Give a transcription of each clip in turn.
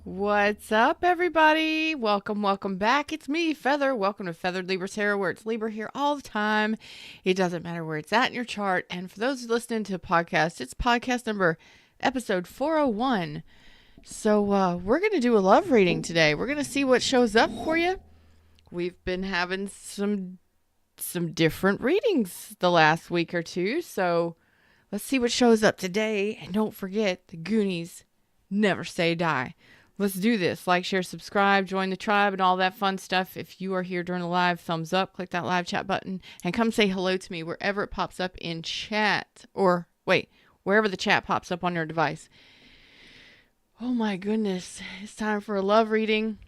What's up, everybody? Welcome back. It's me, Feather. Welcome to Feathered Libra Tarot, where it's Libra here all the time. It doesn't matter where it's at in your chart. And for those listening to a podcast, it's podcast number episode 401. So we're going to do a love reading today. We're going to see what shows up for you. We've been having some different readings the last week or two. So let's see what shows up today. And don't forget, the Goonies never say die. Let's do this. Like, share, subscribe, join the tribe, and all that fun stuff. If you are here during the live, thumbs up, click that live chat button, and come say hello to me wherever it pops up in chat. Or, wait, wherever the chat pops up on your device. Oh my goodness. It's time for a love reading.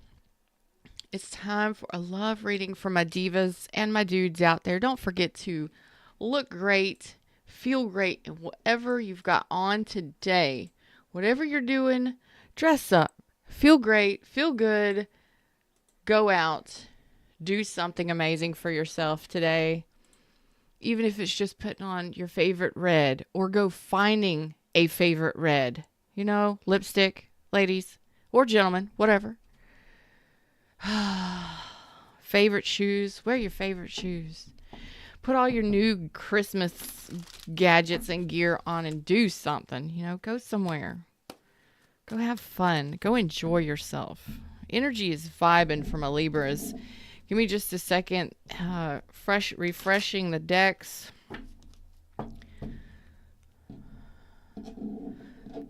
It's time for a love reading for my divas and my dudes out there. Don't forget to look great, feel great, and whatever you've got on today, whatever you're doing, dress up. Feel great, feel good, go out, do something amazing for yourself today. Even if it's just putting on your favorite red or go finding a favorite red. You know, lipstick, ladies or gentlemen, whatever. Favorite shoes, wear your favorite shoes. Put all your new Christmas gadgets and gear on and do something. You know, go somewhere. Go have fun. Go enjoy yourself. Energy is vibing for my Libras. Give me just a second. Refreshing the decks.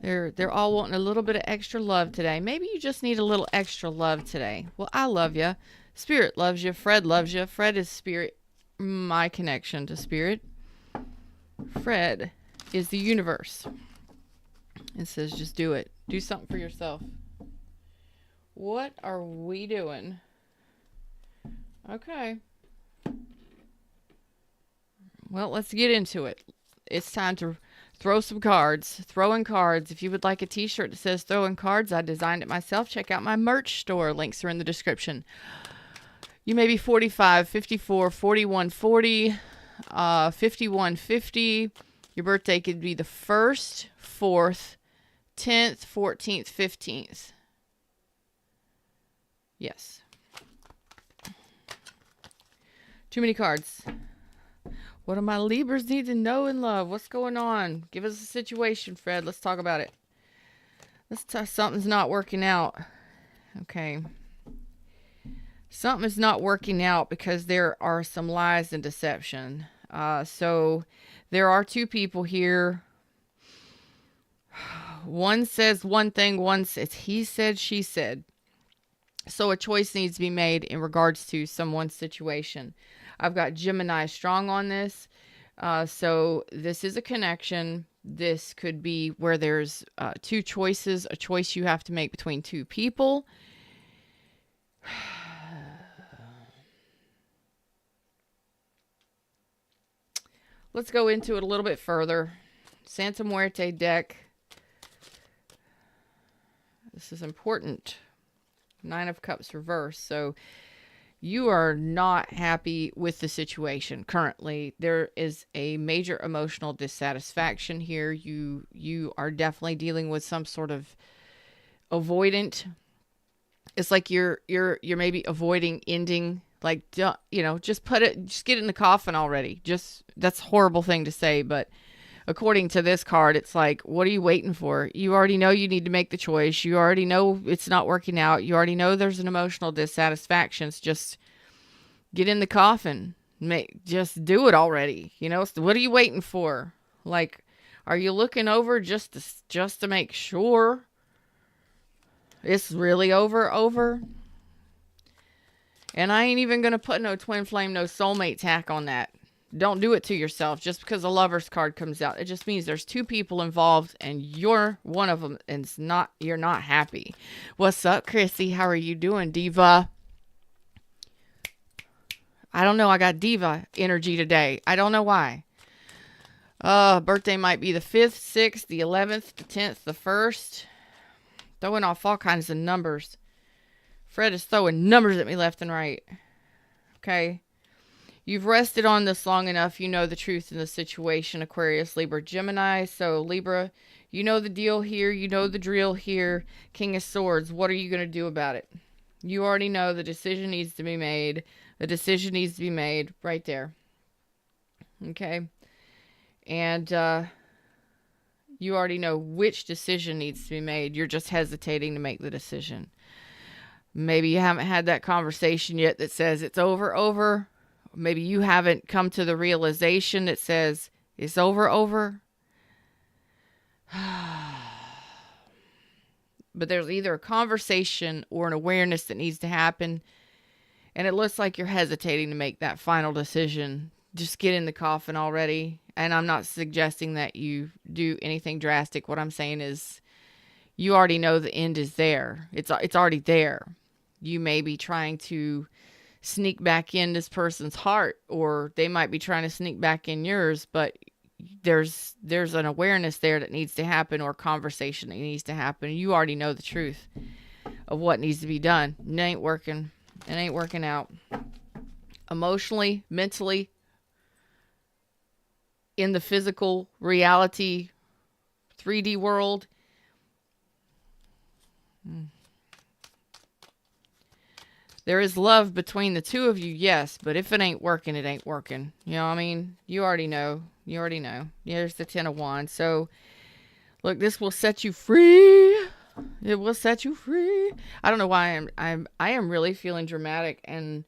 They're all wanting a little bit of extra love today. Maybe you just need a little extra love today. Well, I love you. Spirit loves you. Fred loves you. Fred is spirit. My connection to spirit. Fred is the universe. It says just do it. Do something for yourself. What are we doing? Okay. Well, let's get into it. It's time to throw some cards. Throwing cards. If you would like a t-shirt that says throwing cards, I designed it myself. Check out my merch store. Links are in the description. You may be 45, 54, 41, 40, 51, 50. Your birthday could be the 1st, 4th, 10th, 14th, 15th. Yes. Too many cards. What do my Libras need to know and love? What's going on? Give us a situation, Fred. Let's talk about it. Something's not working out. Okay. Something is not working out because there are some lies and deception. So there are two people here. One says one thing, one says he said, she said. So a choice needs to be made in regards to someone's situation. I've got Gemini strong on this. So this is a connection. This could be where there's two choices, a choice you have to make between two people. Let's go into it a little bit further. Santa Muerte deck. This is important. 9 of Cups reverse. So you are not happy with the situation currently. There is a major emotional dissatisfaction here. You are definitely dealing with some sort of avoidant. It's like you're maybe avoiding ending. Like, you know, just get it in the coffin already. That's a horrible thing to say, but according to this card, it's like, what are you waiting for? You already know you need to make the choice. You already know it's not working out. You already know there's an emotional dissatisfaction. It's just get in the coffin. Just do it already. You know, so what are you waiting for? Like, are you looking over just to make sure it's really over? And I ain't even going to put no twin flame, no soulmate tack on that. Don't do it to yourself just because a lover's card comes out. It just means there's two people involved and you're one of them and you're not happy. What's up, Chrissy? How are you doing, Diva? I don't know. I got Diva energy today. I don't know why. Birthday might be the 5th, 6th, the 11th, the 10th, the 1st. Throwing off all kinds of numbers. Fred is throwing numbers at me left and right. Okay. You've rested on this long enough. You know the truth in the situation, Aquarius, Libra, Gemini. So Libra, You know the deal here. You know the drill here. King of Swords. What are you going to do about it? You already know the decision needs to be made. The decision needs to be made right there. Okay? And you already know which decision needs to be made. You're just hesitating to make the decision. Maybe you haven't had that conversation yet that says it's over. Maybe you haven't come to the realization that says it's over. But there's either a conversation or an awareness that needs to happen. And it looks like you're hesitating to make that final decision. Just get in the coffin already. And I'm not suggesting that you do anything drastic. What I'm saying is you already know the end is there. It's already there. You may be trying to sneak back in this person's heart, or they might be trying to sneak back in yours, but there's an awareness there that needs to happen, or a conversation that needs to happen. You already know the truth of what needs to be done. It ain't working. It ain't working out. Emotionally, mentally, in the physical reality, 3D world. There is love between the two of you, yes, but if it ain't working, it ain't working. You know what I mean? You already know. You already know. There's the 10 of Wands. So, look, this will set you free. It will set you free. I don't know why I am really feeling dramatic and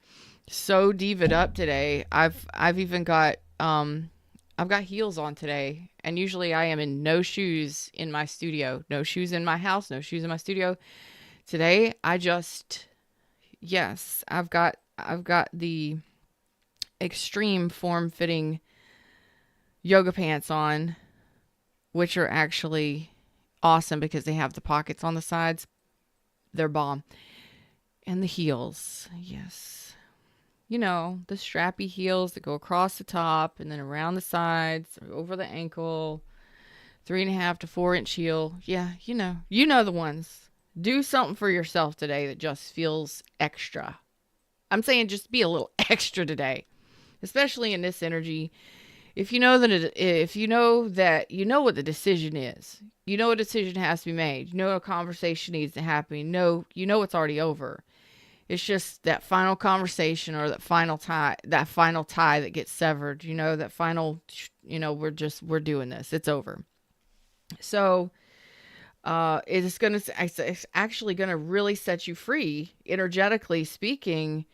so divaed up today. I've even got I've got heels on today, and usually I am in no shoes in my studio. No shoes in my house, no shoes in my studio. Today, yes, I've got the extreme form-fitting yoga pants on, which are actually awesome because they have the pockets on the sides. They're bomb. And the heels, yes. You know, the strappy heels that go across the top and then around the sides, over the ankle, 3.5 to 4 inch heel. Yeah, you know the ones. Do something for yourself today that just feels extra. I'm saying just be a little extra today, especially in this energy. If you know that you know what the decision is, you know a decision has to be made. You know a conversation needs to happen. You know it's already over. It's just that final conversation or that final tie that gets severed. You know, that final. You know, we're doing this. It's over. So. It's actually gonna really set you free, energetically speaking,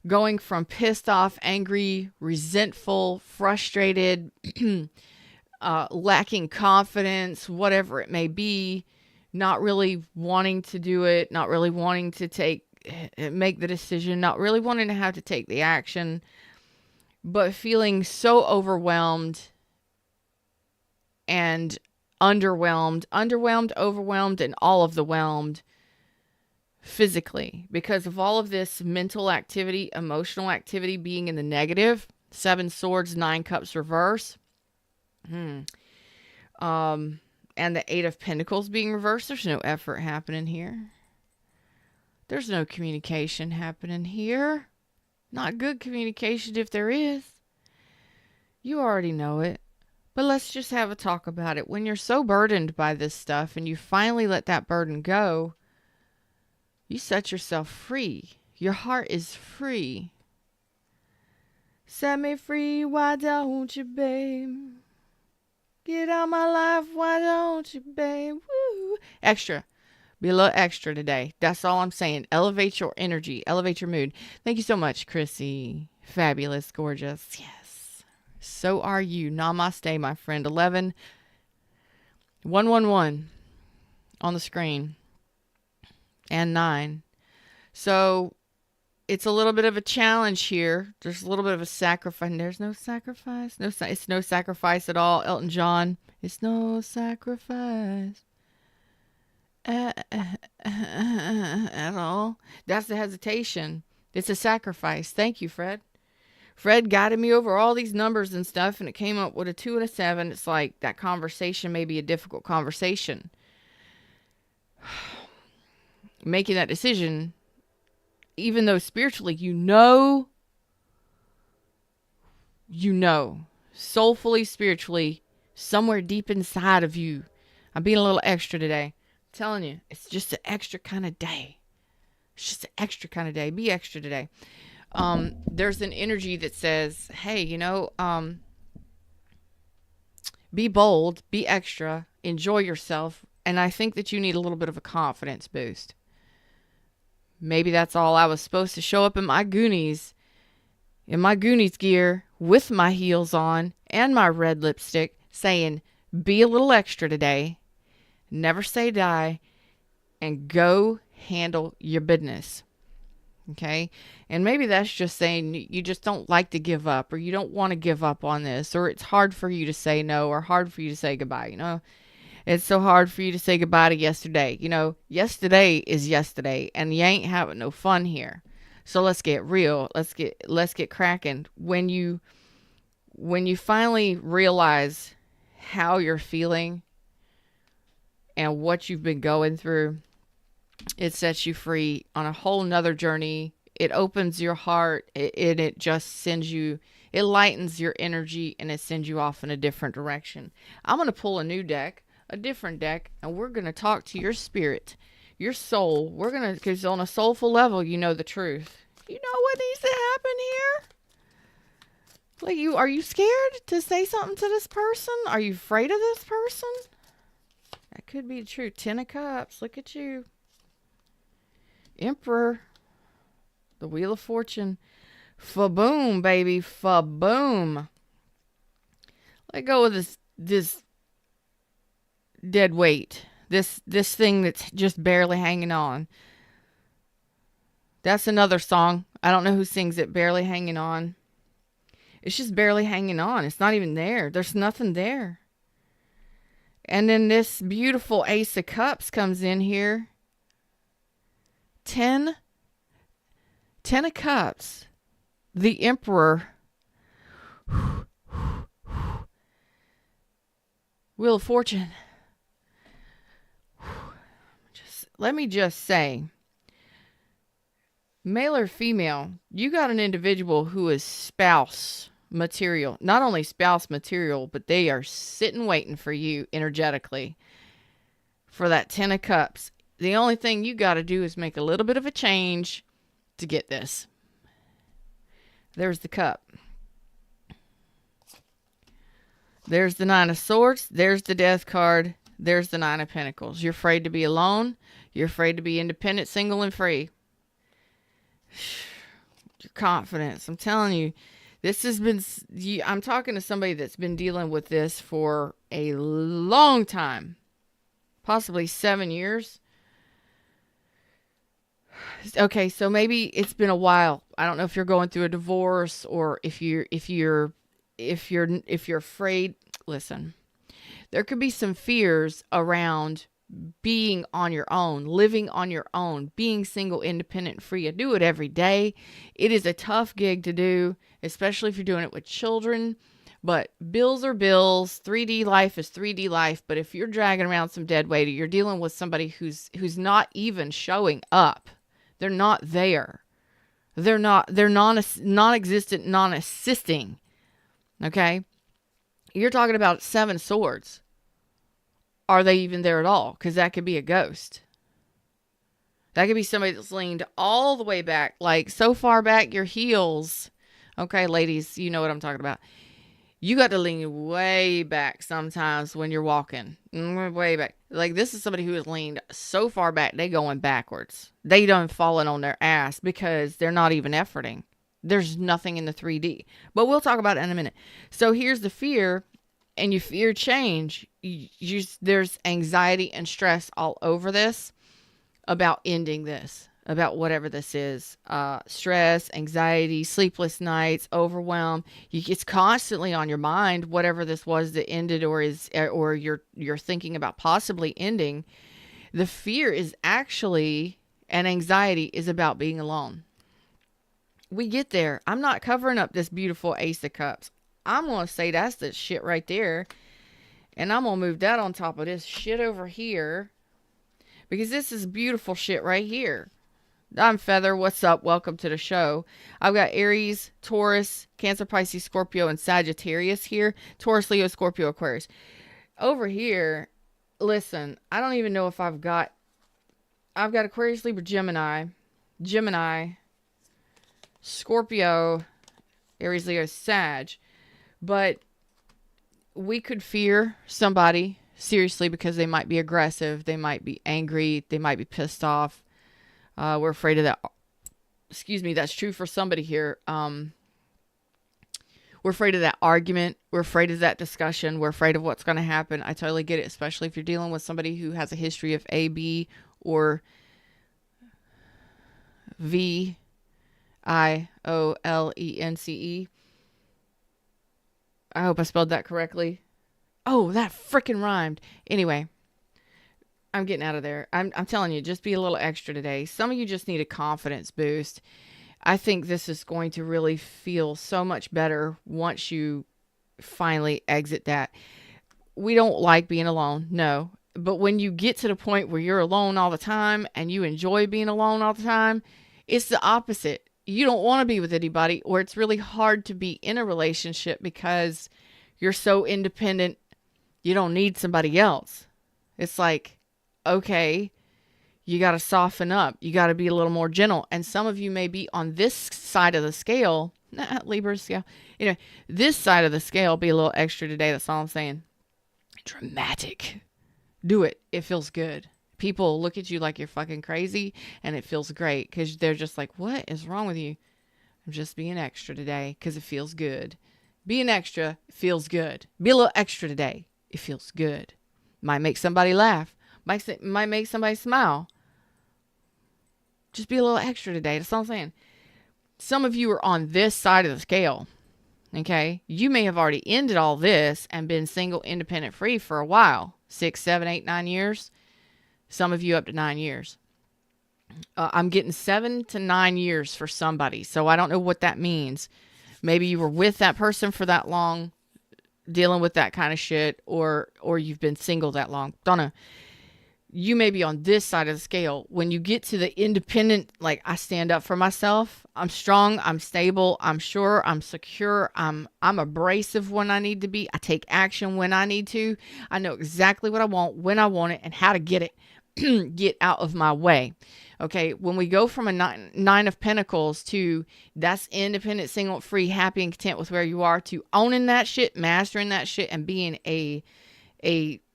going from pissed off, angry, resentful, frustrated, lacking confidence, whatever it may be, not really wanting to do it, not really wanting to make the decision, not really wanting to have to take the action, but feeling so overwhelmed and underwhelmed, overwhelmed, and all of the whelmed physically because of all of this mental activity, emotional activity being in the negative. 7 Swords, 9 Cups reverse. And the 8 of Pentacles being reversed. There's no effort happening here. There's no communication happening here. Not good communication if there is. You already know it. But let's just have a talk about it. When you're so burdened by this stuff and you finally let that burden go, you set yourself free. Your heart is free. Set me free, why don't you, babe? Get out my life, why don't you, babe? Woo. Extra. Be a little extra today. That's all I'm saying. Elevate your energy. Elevate your mood. Thank you so much, Chrissy. Fabulous, gorgeous. Yes. So are you. Namaste, my friend. 111 on the screen. And 9. So it's a little bit of a challenge here. There's a little bit of a sacrifice. There's no sacrifice. It's no sacrifice at all. Elton John. It's no sacrifice at all. That's the hesitation. It's a sacrifice. Thank you, Fred. Fred guided me over all these numbers and stuff, and it came up with a 2 and a 7. It's like that conversation may be a difficult conversation. Making that decision, even though spiritually you know, soulfully, spiritually, somewhere deep inside of you, I'm being a little extra today. I'm telling you, it's just an extra kind of day. It's just an extra kind of day. Be extra today. There's an energy that says, hey, be bold, be extra, enjoy yourself. And I think that you need a little bit of a confidence boost. Maybe that's all I was supposed to show up in my Goonies gear with my heels on and my red lipstick saying, be a little extra today, never say die, and go handle your business. Okay? And maybe that's just saying you just don't like to give up, or you don't want to give up on this, or it's hard for you to say no, or hard for you to say goodbye, It's so hard for you to say goodbye to yesterday. Yesterday is yesterday, and you ain't having no fun here. So let's get real. Let's get cracking. When you finally realize how you're feeling and what you've been going through, it sets you free on a whole nother journey. It opens your heart. It just sends you, it lightens your energy, and it sends you off in a different direction. I'm going to pull a different deck, and we're going to talk to your spirit, your soul. Because on a soulful level, you know the truth. You know what needs to happen here? Are you scared to say something to this person? Are you afraid of this person? That could be true. 10 of Cups. Look at you. Emperor. The Wheel of Fortune. Fa-boom, baby. Fa-boom. Let go of this dead weight. This thing that's just barely hanging on. That's another song. I don't know who sings it. Barely hanging on. It's just barely hanging on. It's not even there. There's nothing there. And then this beautiful Ace of Cups comes in here. 10 of Cups. The Emperor. Wheel of Fortune. Let me just say, male or female, you got an individual who is spouse material. Not only spouse material, but they are sitting waiting for you energetically for that 10 of Cups. The only thing you got to do is make a little bit of a change to get this. There's the cup. There's the 9 of Swords. There's the Death card. There's the 9 of Pentacles. You're afraid to be alone. You're afraid to be independent, single, and free. Your confidence. I'm telling you, this has been, I'm talking to somebody that's been dealing with this for a long time. Possibly 7 years. Okay, so maybe it's been a while. I don't know if you're going through a divorce, or if you're afraid. Listen, there could be some fears around being on your own, living on your own, being single, independent, free. I do it every day. It is a tough gig to do, especially if you're doing it with children. But bills are bills. 3D life is 3D life. But if you're dragging around some dead weight, or you're dealing with somebody who's not even showing up, they're not there. They're non-existent, non-assisting. Okay? You're talking about 7 swords. Are they even there at all? Because that could be a ghost. That could be somebody that's leaned all the way back, like so far back your heels. Okay, ladies, you know what I'm talking about. You got to lean way back sometimes when you're walking. Way back. Like, this is somebody who has leaned so far back, they going backwards. They done fallen on their ass because they're not even efforting. There's nothing in the 3D. But we'll talk about it in a minute. So here's the fear, and you fear change. There's anxiety and stress all over this about ending this, about whatever this is. Stress, anxiety, sleepless nights, overwhelm. It's constantly on your mind, whatever this was that ended, or you're thinking about possibly ending. The fear is actually, and anxiety is about being alone. We get there. I'm not covering up this beautiful Ace of Cups. I'm going to say that's the shit right there. And I'm going to move that on top of this shit over here. Because this is beautiful shit right here. I'm Feather. What's up? Welcome to the show. I've got Aries, Taurus, Cancer, Pisces, Scorpio, and Sagittarius here. Taurus, Leo, Scorpio, Aquarius. Over here, listen, I don't even know if I've got Aquarius, Libra, Gemini, Scorpio, Aries, Leo, Sag. But we could fear somebody seriously because they might be aggressive, they might be angry, they might be pissed off. We're afraid of that. Excuse me, that's true for somebody here. We're afraid of that argument. We're afraid of that discussion. We're afraid of what's going to happen. I totally get it, especially if you're dealing with somebody who has a history of A, B, or VIOLENCE. I hope I spelled that correctly. Oh, that freaking rhymed. Anyway, I'm getting out of there. I'm telling you, just be a little extra today. Some of you just need a confidence boost. I think this is going to really feel so much better once you finally exit that. We don't like being alone, no. But when you get to the point where you're alone all the time and you enjoy being alone all the time, it's the opposite. You don't want to be with anybody, or it's really hard to be in a relationship because you're so independent. You don't need somebody else. It's like, okay, you got to soften up. You got to be a little more gentle. And some of you may be on this side of the scale. Libras, yeah. This side of the scale, be a little extra today. That's all I'm saying. Dramatic. Do it. It feels good. People look at you like you're fucking crazy, and it feels great because they're just like, what is wrong with you? I'm just being extra today because it feels good. Being extra feels good. Be a little extra today. It feels good. Might make somebody laugh. Might make somebody smile. Just be a little extra today. That's all I'm saying. Some of you are on this side of the scale. Okay? You may have already ended all this and been single, independent, free for a while. 6, 7, 8, 9 years. Some of you up to 9 years. I'm getting 7 to 9 years for somebody. So I don't know what that means. Maybe you were with that person for that long, dealing with that kind of shit, or you've been single that long. Don't know. You may be on this side of the scale. When you get to the independent, like, I stand up for myself. I'm strong. I'm stable. I'm sure. I'm secure. I'm abrasive when I need to be. I take action when I need to. I know exactly what I want, when I want it, and how to get it. Get out of my way. Okay, when we go from a nine of pentacles to that's independent, single, free, happy, and content with where you are, to owning that shit, mastering that shit, and being a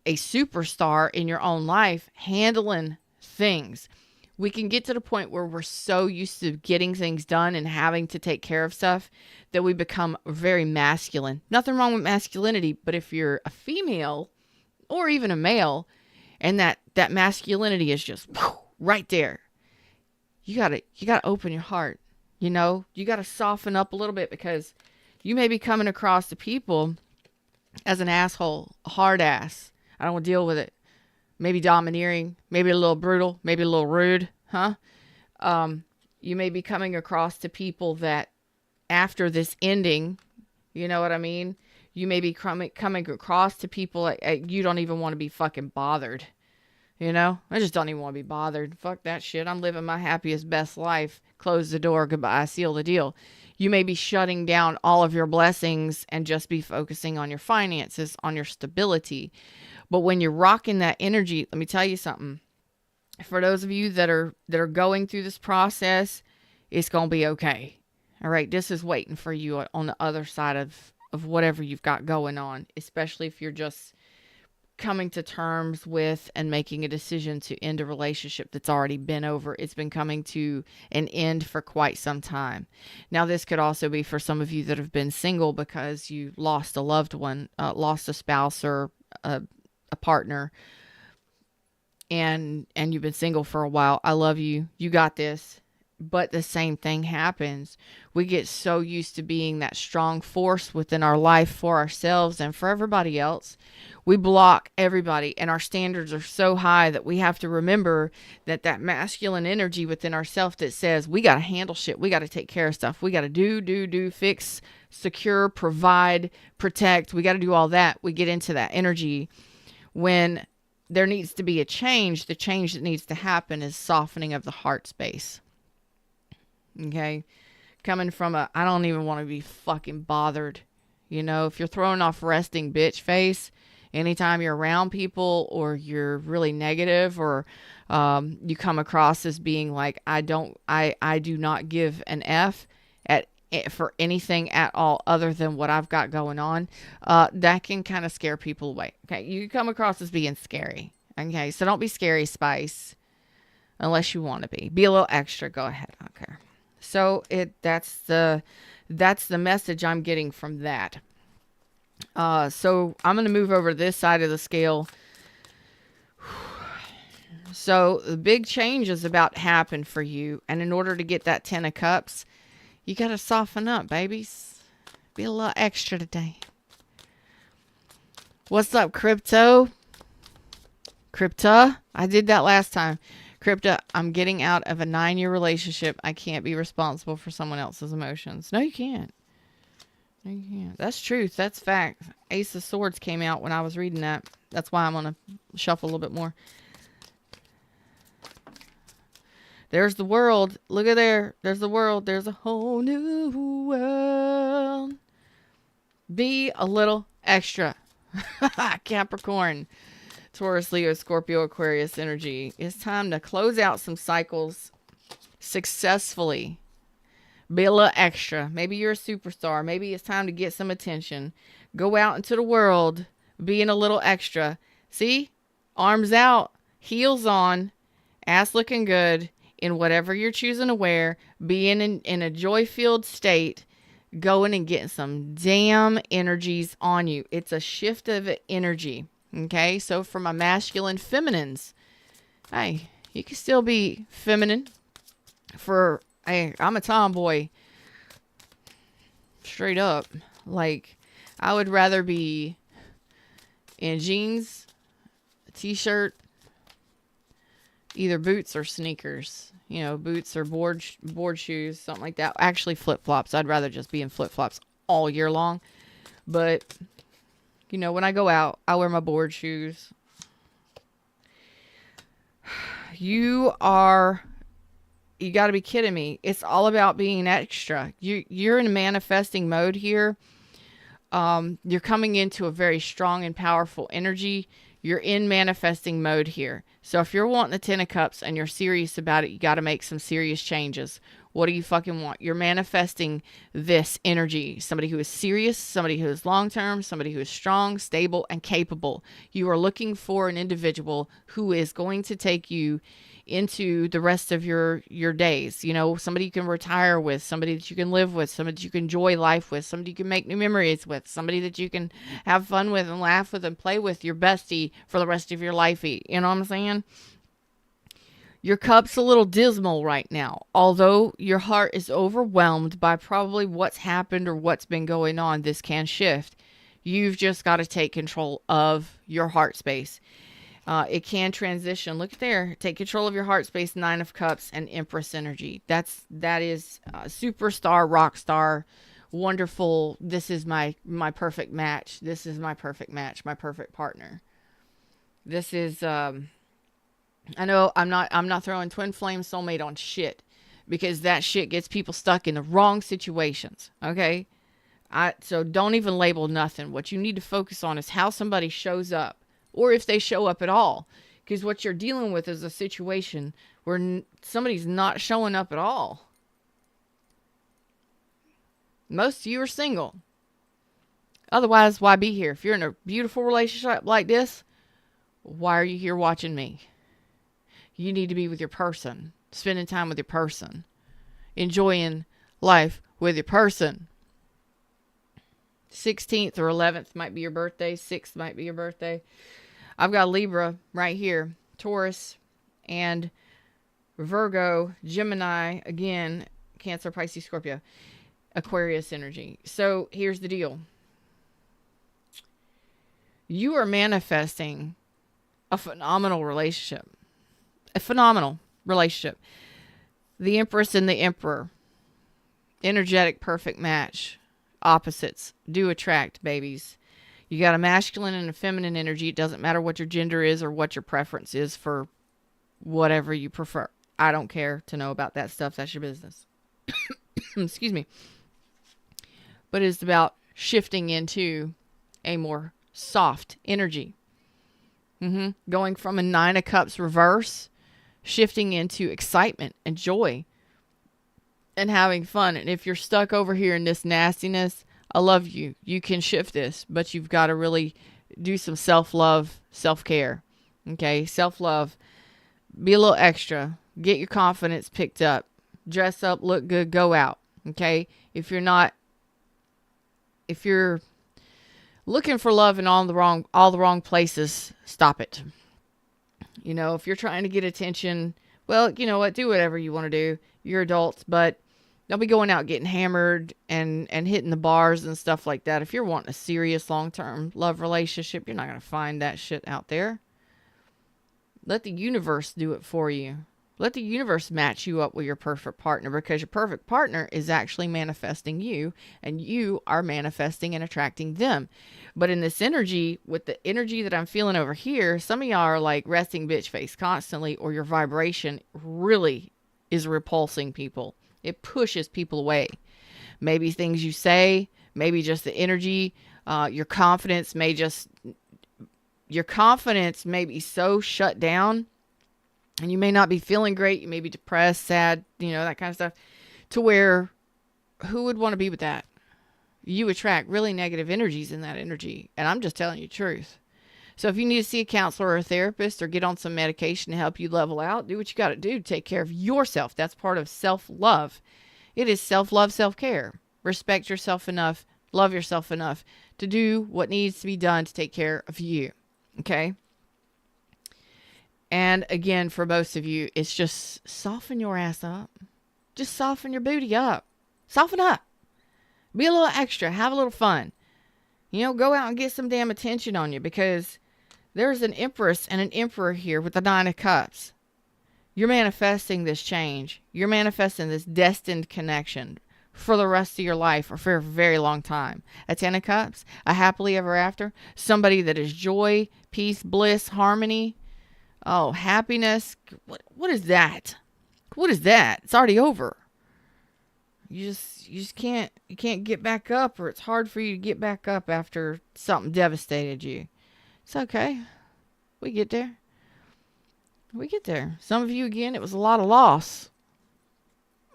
superstar in your own life, handling things. We can get to the point where we're so used to getting things done and having to take care of stuff that we become very masculine. Nothing wrong with masculinity, but if you're a female or even a male, and that masculinity is just right there, you gotta open your heart. You gotta soften up a little bit, because you may be coming across to people as an asshole, a hard ass. I don't want to deal with it. Maybe domineering, maybe a little brutal, maybe a little rude, huh? You may be coming across to people that after this ending, you know what I mean? You may be coming across to people you don't even want to be fucking bothered. I just don't even want to be bothered. Fuck that shit. I'm living my happiest, best life. Close the door. Goodbye. Seal the deal. You may be shutting down all of your blessings and just be focusing on your finances, on your stability. But when you're rocking that energy, let me tell you something. For those of you that are going through this process, it's going to be okay. All right. This is waiting for you on the other side of whatever you've got going on, especially if you're just coming to terms with and making a decision to end a relationship that's already been over. It's been coming to an end for quite some time. Now, this could also be for some of you that have been single because you lost a loved one, lost a spouse or a partner, and you've been single for a while. I love you. You got this. But the same thing happens. We get so used to being that strong force within our life for ourselves and for everybody else. We block everybody, and our standards are so high that we have to remember that masculine energy within ourselves that says we got to handle shit. We got to take care of stuff. We got to do, fix, secure, provide, protect. We got to do all that. We get into that energy when there needs to be a change. The change that needs to happen is softening of the heart space. Okay, coming from I don't even want to be fucking bothered. If you're throwing off resting bitch face, Anytime you're around people or you're really negative or you come across as being like, I do not give an F at for anything at all other than what I've got going on, that can kind of scare people away. Okay, you come across as being scary. Okay, so don't be scary spice unless you want to be. Be a little extra. Go ahead. I don't care. So that's the message I'm getting from that. So I'm going to move over to this side of the scale. So the big change is about to happen for you. And in order to get that 10 of cups, you got to soften up, babies. Be a little extra today. What's up, Crypto? Crypta? I did that last time. Crypta, I'm getting out of a 9-year relationship. I can't be responsible for someone else's emotions. No, you can't. No, you can't. That's truth. That's fact. Ace of Swords came out when I was reading that. That's why I'm going to shuffle a little bit more. There's the world. Look at there. There's the world. There's a whole new world. Be a little extra. Capricorn, Taurus, Leo, Scorpio, Aquarius energy. It's time to close out some cycles successfully. Be a little extra. Maybe you're a superstar. Maybe it's time to get some attention. Go out into the world being a little extra. See? Arms out, heels on, ass looking good in whatever you're choosing to wear. Being in a joy-filled state. Going and getting some damn energies on you. It's a shift of energy. Okay? So for my masculine feminines, hey, you can still be feminine. Hey, I'm a tomboy. Straight up. Like, I would rather be in jeans, a t-shirt, either boots or sneakers. You know, boots or board shoes, something like that. Actually, flip-flops. I'd rather just be in flip-flops all year long. But, you know, when I go out, I wear my board shoes. You got to be kidding me. It's all about being extra. You're in manifesting mode here. You're coming into a very strong and powerful energy. You're in manifesting mode here. So if you're wanting the 10 of cups and you're serious about it, you got to make some serious changes. What do you fucking want? You're manifesting this energy. Somebody who is serious, somebody who is long-term, somebody who is strong, stable, and capable. You are looking for an individual who is going to take you into the rest of your days. You know, somebody you can retire with, somebody that you can live with, somebody that you can enjoy life with, somebody you can make new memories with, somebody that you can have fun with and laugh with and play with, your bestie for the rest of your life. You know what I'm saying? Your cup's a little dismal right now, although your heart is overwhelmed by probably what's happened or what's been going on. This can shift. You've just got to take control of your heart space. It can transition. Look there. Take control of your heart space, 9 of Cups, and Empress energy. That is superstar, rock star, wonderful. This is my perfect match. This is my perfect match, my perfect partner. This is, I know I'm not throwing twin flame soulmate on shit, because that shit gets people stuck in the wrong situations. Okay. So don't even label nothing. What you need to focus on is how somebody shows up. Or if they show up at all. Because what you're dealing with is a situation where somebody's not showing up at all. Most of you are single. Otherwise, why be here? If you're in a beautiful relationship like this, why are you here watching me? You need to be with your person. Spending time with your person. Enjoying life with your person. 16th or 11th might be your birthday. 6th might be your birthday. I've got Libra right here. Taurus and Virgo, Gemini, again, Cancer, Pisces, Scorpio, Aquarius energy. So here's the deal. You are manifesting a phenomenal relationship. A phenomenal relationship. The Empress and the Emperor. Energetic, perfect match. Opposites do attract, babies. You got a masculine and a feminine energy. It doesn't matter what your gender is or what your preference is for whatever you prefer. I don't care to know about that stuff. That's your business. Excuse me. But it's about shifting into a more soft energy. Going from a 9 of Cups reverse, shifting into excitement and joy and having fun. And if you're stuck over here in this nastiness, I love you. You can shift this, but you've got to really do some self-love, self-care. Okay, self-love. Be a little extra. Get your confidence picked up. Dress up, look good, go out. Okay? If you're looking for love in all the wrong places, stop it. You know, if you're trying to get attention, well, you know what? Do whatever you want to do. You're adults, but don't be going out getting hammered and hitting the bars and stuff like that. If you're wanting a serious long-term love relationship, you're not going to find that shit out there. Let the universe do it for you. Let the universe match you up with your perfect partner, because your perfect partner is actually manifesting you, and you are manifesting and attracting them. But in this energy, with the energy that I'm feeling over here, some of y'all are like resting bitch face constantly, or your vibration really is repulsing people. It pushes people away. Maybe things you say, maybe just the energy, your confidence may be so shut down, and you may not be feeling great. You may be depressed, sad, you know, that kind of stuff, to where who would want to be with that? You attract really negative energies in that energy. And I'm just telling you the truth. So if you need to see a counselor or a therapist or get on some medication to help you level out, do what you got to do to take care of yourself. That's part of self-love. It is self-love, self-care. Respect yourself enough, love yourself enough to do what needs to be done to take care of you. Okay? And again, for most of you, it's just soften your ass up. Just soften your booty up. Soften up. Be a little extra. Have a little fun. You know, go out and get some damn attention on you, because there's an Empress and an Emperor here with the 9 of Cups. You're manifesting this change. You're manifesting this destined connection for the rest of your life, or for a very long time. A 10 of Cups, a happily ever after, somebody that is joy, peace, bliss, harmony. Oh, happiness. What is that? What is that? It's already over. You just can't get back up, or it's hard for you to get back up after something devastated you. It's okay. We get there. We get there. Some of you, again, it was a lot of loss.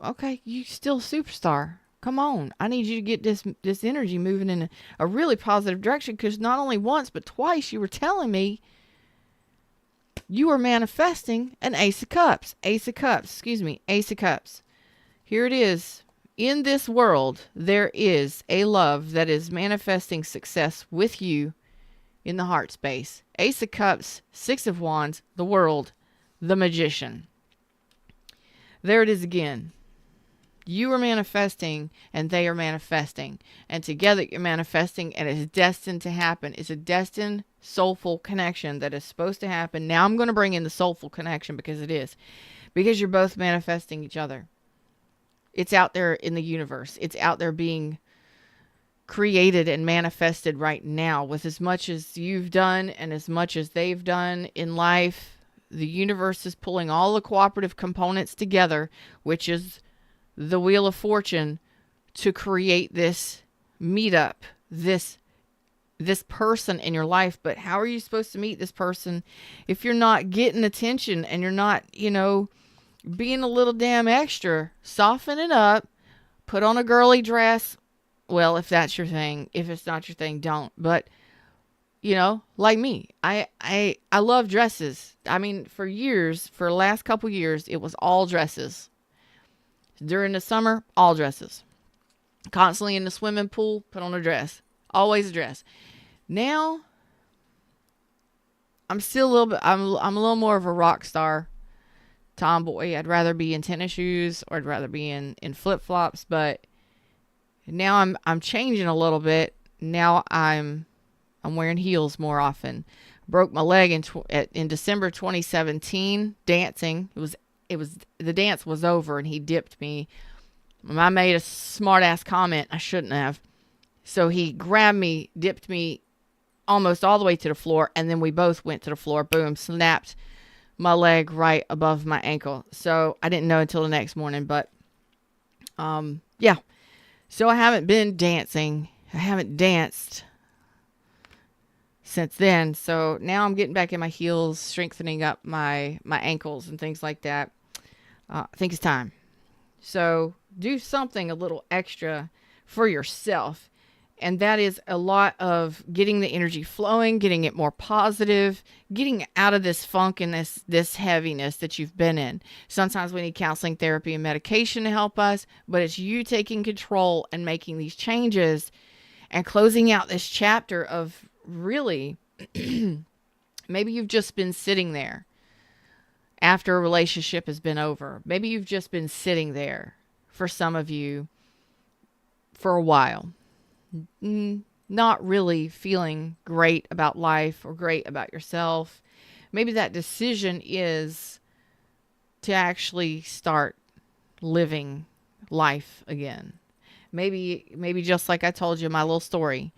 Okay, you still a superstar. Come on. I need you to get this energy moving in a really positive direction, because not only once, but twice you were telling me you are manifesting an Ace of Cups. Ace of Cups. Here it is. In this world, there is a love that is manifesting success with you in the heart space. Ace of Cups, 6 of Wands, the world, the Magician. There it is again. You are manifesting and they are manifesting. And together you're manifesting, and it's destined to happen. It's a destined soulful connection that is supposed to happen. Now I'm going to bring in the soulful connection, because it is. Because you're both manifesting each other. It's out there in the universe. It's out there being created and manifested right now. With as much as you've done and as much as they've done in life, the universe is pulling all the cooperative components together, which is the Wheel of Fortune, to create this meetup, this person in your life. But how are you supposed to meet this person if you're not getting attention and you're not, being a little damn extra? Soften it up. Put on a girly dress. Well, if that's your thing. If it's not your thing, don't. But, like me, I love dresses. I mean, for the last couple years, it was all dresses. During the summer, all dresses. Constantly in the swimming pool, put on a dress. Always a dress. Now, I'm still a little bit, I'm a little more of a rock star tomboy. I'd rather be in tennis shoes, or I'd rather be in flip-flops, but now I'm changing a little bit. Now I'm wearing heels more often. Broke my leg in December 2017 dancing. The dance was over and he dipped me. I made a smart ass comment I shouldn't have. So he grabbed me, dipped me almost all the way to the floor, and then we both went to the floor. Boom, snapped my leg right above my ankle. So I didn't know until the next morning, but yeah. So I haven't been dancing. I haven't danced since then. So now I'm getting back in my heels, strengthening up my ankles and things like that. I think it's time. So do something a little extra for yourself. And that is a lot of getting the energy flowing, getting it more positive, getting out of this funk and this heaviness that you've been in. Sometimes we need counseling, therapy, and medication to help us, but it's you taking control and making these changes and closing out this chapter of really maybe you've just been sitting there after a relationship has been over. Maybe you've just been sitting there for some of you for a while, not really feeling great about life or great about yourself. Maybe that decision is to actually start living life again. Maybe just like I told you in my little story,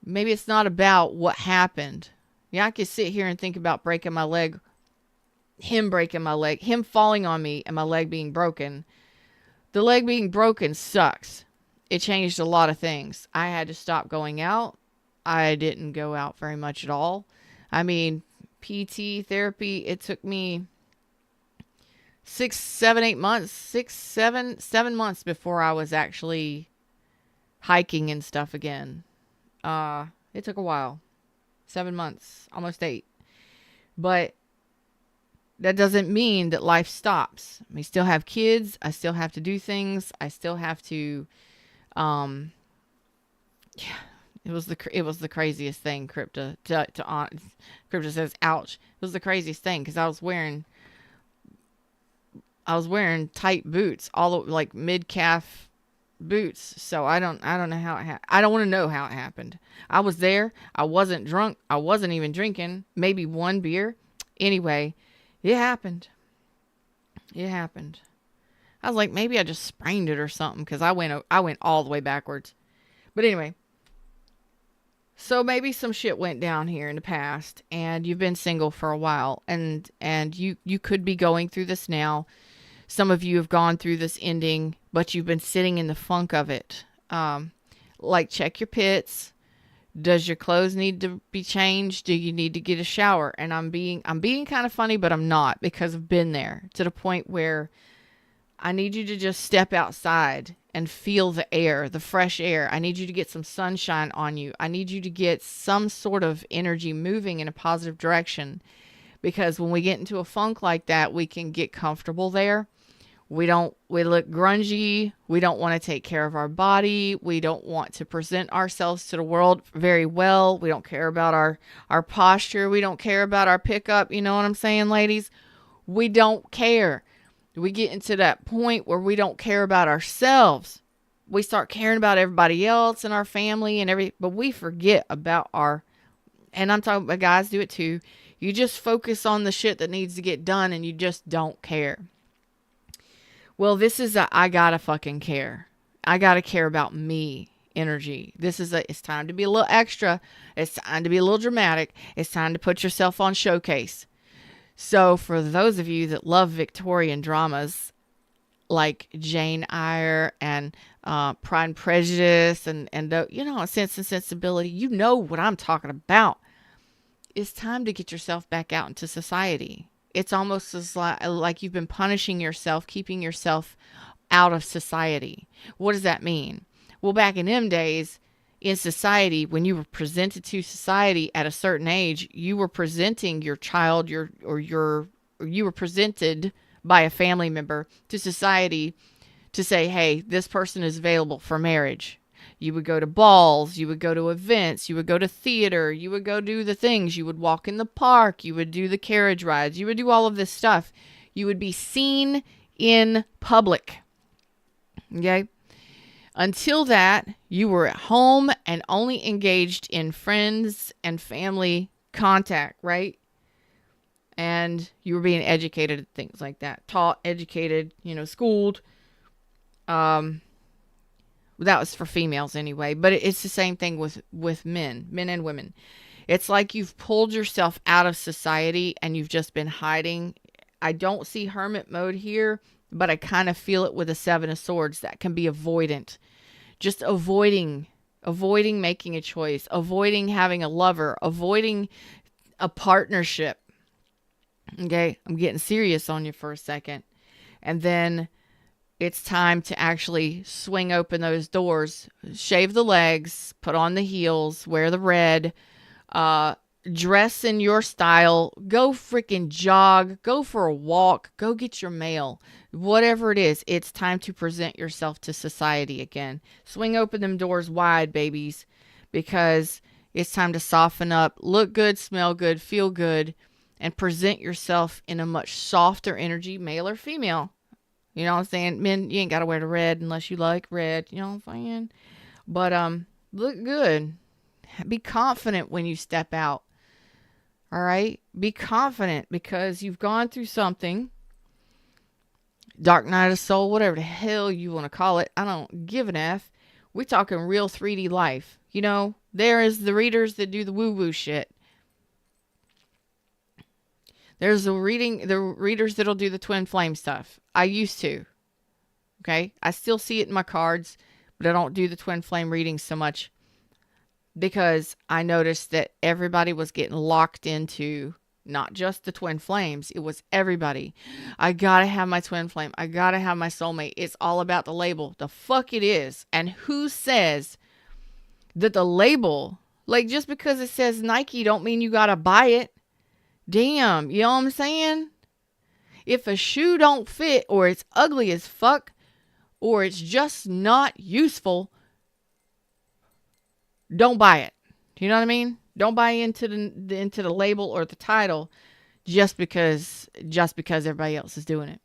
maybe it's not about what happened. Yeah, I could sit here and think about breaking my leg, him breaking my leg, him falling on me and my leg being broken. The leg being broken sucks. It changed a lot of things. I had to stop going out. I didn't go out very much at all. I mean, PT therapy, it took me 7 months before I was actually hiking and stuff again. It took a while. 7 months, almost 8. But that doesn't mean that life stops. I still have kids. I still have to do things. I still have to, yeah, it was the craziest thing. Crypta says, ouch. It was the craziest thing because I was wearing tight boots, all like mid calf boots. So I don't know how it happened. I don't want to know how it happened. I was there. I wasn't drunk. I wasn't even drinking. Maybe one beer. Anyway, it happened. It happened. I was like, maybe I just sprained it or something because I went all the way backwards. But anyway, so maybe some shit went down here in the past, and you've been single for a while, and you could be going through this now. Some of you have gone through this ending, but you've been sitting in the funk of it. Like check your pits. Does your clothes need to be changed? Do you need to get a shower? And I'm being kind of funny, but I'm not, because I've been there to the point where I need you to just step outside and feel the air, the fresh air. I need you to get some sunshine on you. I need you to get some sort of energy moving in a positive direction, because when we get into a funk like that, we can get comfortable there. We look grungy. We don't want to take care of our body. We don't want to present ourselves to the world very well. We don't care about our posture. We don't care about our pickup. You know what I'm saying, ladies? We don't care. We get into that point where we don't care about ourselves. We start caring about everybody else and our family and but we forget about and I'm talking about guys do it too. You just focus on the shit that needs to get done and you just don't care. Well, this is I gotta fucking care. I gotta care about me energy. It's time to be a little extra. It's time to be a little dramatic. It's time to put yourself on showcase. So for those of you that love Victorian dramas like Jane Eyre and Pride and Prejudice and Sense and Sensibility, you know what I'm talking about. It's time to get yourself back out into society. It's almost as like you've been punishing yourself, keeping yourself out of society. What does that mean? Well, back in them days, in society, when you were presented to society at a certain age, you were presenting your child, you were presented by a family member to society to say, hey, this person is available for marriage. You would go to balls, you would go to events, you would go to theater, you would go do the things, you would walk in the park, you would do the carriage rides, you would do all of this stuff. You would be seen in public. Okay? Until that, you were at home and only engaged in friends and family contact, right? And you were being educated, things like that. Taught, educated, schooled. That was for females anyway, but it's the same thing with men and women. It's like you've pulled yourself out of society and you've just been hiding. I don't see hermit mode here, but I kind of feel it with the 7 of Swords. That can be avoidant. Just avoiding avoiding making a choice, avoiding having a lover, avoiding a partnership. Okay, I'm getting serious on you for a second. And then it's time to actually swing open those doors, shave the legs, put on the heels, wear the red, dress in your style, go freaking jog, go for a walk, go get your mail. Whatever it is, it's time to present yourself to society again. Swing open them doors wide, babies, because it's time to soften up, look good, smell good, feel good, and present yourself in a much softer energy, male or female. You know what I'm saying? Men, you ain't got to wear the red unless you like red. You know what I'm saying? But, look good. Be confident when you step out. All right? Be confident because you've gone through something. Dark night of soul, whatever the hell you want to call it. I don't give an F. We're talking real 3D life. You know, there is the readers that do the woo-woo shit. There's the readers that'll do the twin flame stuff. I used to. Okay? I still see it in my cards, but I don't do the twin flame readings so much because I noticed that everybody was getting locked into not just the twin flames. It was everybody. I gotta have my twin flame. I gotta have my soulmate. It's all about the label. The fuck it is. And who says that the label, like just because it says Nike don't mean you gotta buy it. Damn, you know what I'm saying? If a shoe don't fit or it's ugly as fuck or it's just not useful, don't buy it. You know what I mean? Don't buy into the label or the title just because everybody else is doing it.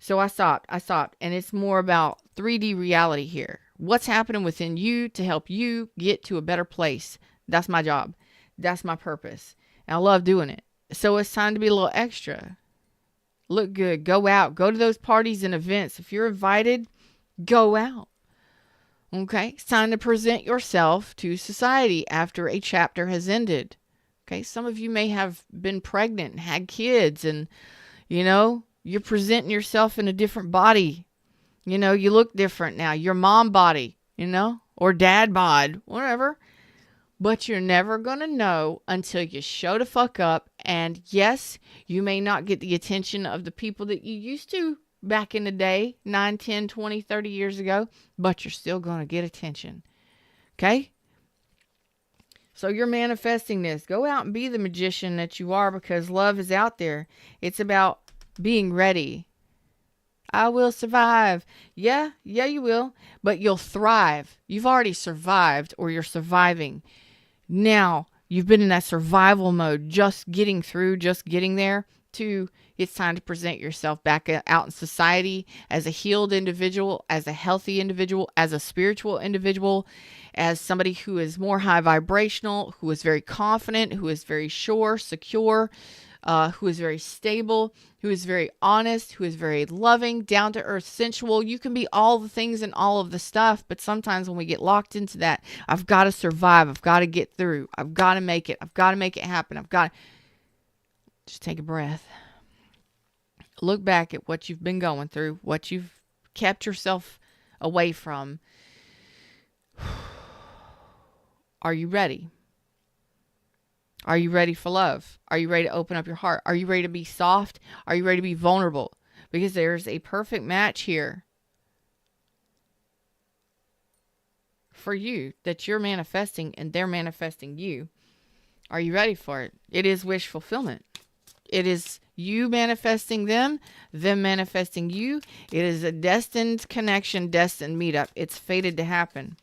So I stopped, and it's more about 3D reality here. What's happening within you to help you get to a better place? That's my job. That's my purpose. And I love doing it. So it's time to be a little extra. Look good. Go out. Go to those parties and events. If you're invited, go out. Okay? It's time to present yourself to society after a chapter has ended. Okay? Some of you may have been pregnant and had kids and, you know, you're presenting yourself in a different body. You know, you look different now. Your mom body, you know, or dad bod, whatever. But you're never going to know until you show the fuck up. And yes, you may not get the attention of the people that you used to back in the day, 9, 10, 20, 30 years ago, but you're still going to get attention. Okay? So you're manifesting this. Go out and be the magician that you are because love is out there. It's about being ready. I will survive. Yeah, you will. But you'll thrive. You've already survived or you're surviving. Now, you've been in that survival mode, just getting through, just getting there, to it's time to present yourself back out in society as a healed individual, as a healthy individual, as a spiritual individual, as somebody who is more high vibrational, who is very confident, who is very sure, secure, who is very stable, who is very honest, who is very loving, down to earth, sensual. You can be all the things and all of the stuff, but sometimes when we get locked into that, I've got to survive. I've got to get through. I've got to make it. I've got to make it happen. I've got to just take a breath. Look back at what you've been going through, what you've kept yourself away from. Are you ready? Are you ready for love? Are you ready to open up your heart? Are you ready to be soft? Are you ready to be vulnerable? Because there's a perfect match here for you that you're manifesting and they're manifesting you. Are you ready for it? It is wish fulfillment. It is you manifesting them manifesting you. It is a destined connection, destined meetup. It's fated to happen.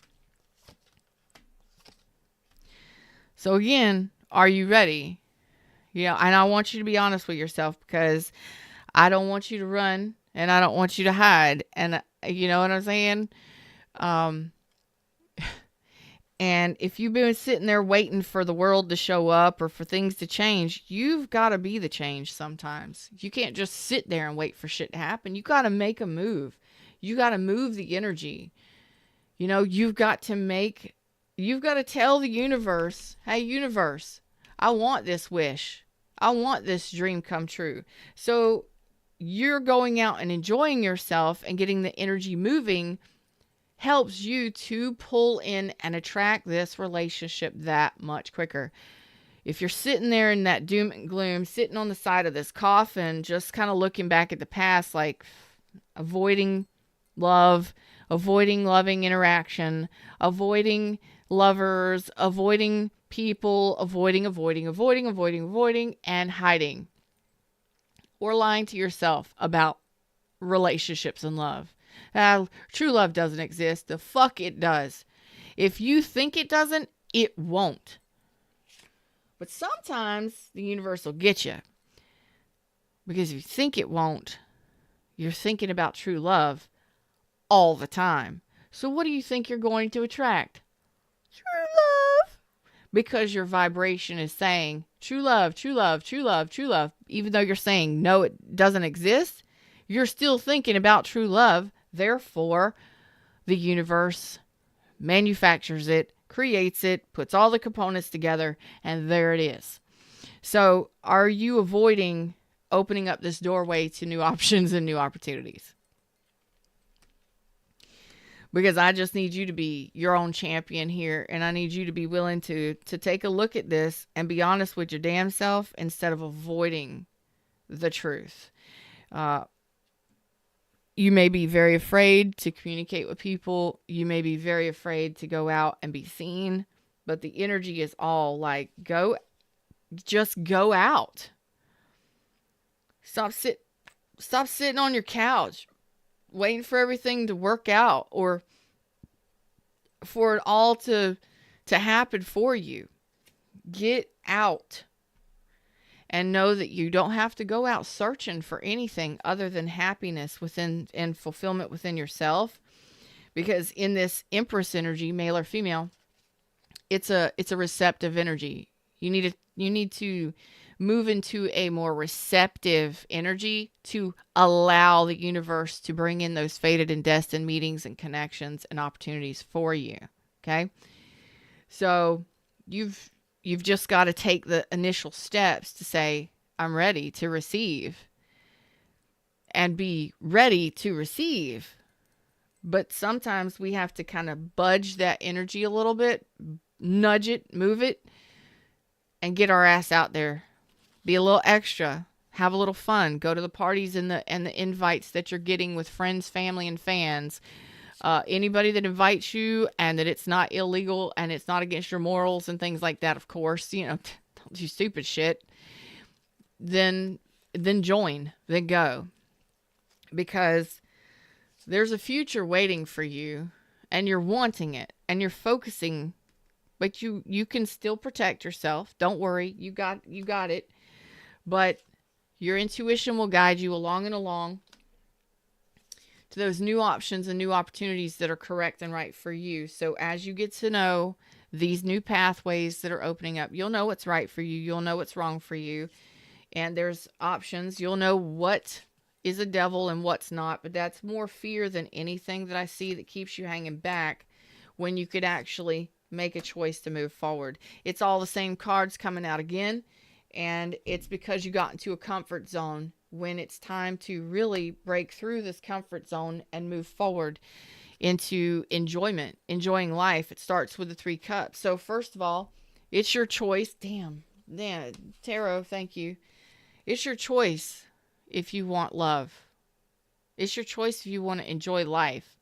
So again, are you ready? Yeah, and I want you to be honest with yourself because I don't want you to run and I don't want you to hide. And you know what I'm saying? And if you've been sitting there waiting for the world to show up or for things to change, you've got to be the change sometimes. You can't just sit there and wait for shit to happen. You got to make a move. You got to move the energy. You know, you've got to tell the universe, hey, universe, I want this wish. I want this dream come true. So you're going out and enjoying yourself and getting the energy moving helps you to pull in and attract this relationship that much quicker. If you're sitting there in that doom and gloom, sitting on the side of this coffin, just kind of looking back at the past, like avoiding love, avoiding loving interaction, avoiding lovers, avoiding people, avoiding, and hiding, or lying to yourself about relationships and love. True love doesn't exist. The fuck it does. If you think it doesn't, it won't. But sometimes the universe will get you. Because if you think it won't, you're thinking about true love all the time. So what do you think you're going to attract? True love. Because your vibration is saying true love, true love, true love, true love. Even though you're saying no, it doesn't exist, you're still thinking about true love. Therefore, the universe manufactures it, creates it, puts all the components together, and there it is. So are you avoiding opening up this doorway to new options and new opportunities? Because I just need you to be your own champion here, and I need you to be willing to take a look at this and be honest with your damn self instead of avoiding the truth. You may be very afraid to communicate with people. You may be very afraid to go out and be seen, but the energy is all like, just go out. Stop sitting on your couch waiting for everything to work out or for it all to happen for you. Get out. And know that you don't have to go out searching for anything other than happiness within and fulfillment within yourself. Because in this Empress energy, male or female, it's a receptive energy. You need to move into a more receptive energy to allow the universe to bring in those fated and destined meetings and connections and opportunities for you. Okay? So you've just got to take the initial steps to say, I'm ready to receive, and be ready to receive. But sometimes we have to kind of budge that energy a little bit, nudge it, move it, and get our ass out there. Be a little extra, have a little fun, go to the parties and the invites that you're getting with friends, family, and fans. Anybody that invites you and that it's not illegal and it's not against your morals and things like that, of course, don't do stupid shit, then join, then go. Because there's a future waiting for you and you're wanting it and you're focusing, but you can still protect yourself. Don't worry. You got it. But your intuition will guide you along and along to those new options and new opportunities that are correct and right for you. So as you get to know these new pathways that are opening up, you'll know what's right for you. You'll know what's wrong for you. And there's options. You'll know what is a devil and what's not. But that's more fear than anything that I see that keeps you hanging back when you could actually make a choice to move forward. It's all the same cards coming out again. And it's because you got into a comfort zone when it's time to really break through this comfort zone and move forward into enjoying life. It starts with the 3 cups. So first of all, it's your choice. Damn, tarot, thank you. It's your choice if you want love. It's your choice if you want to enjoy life.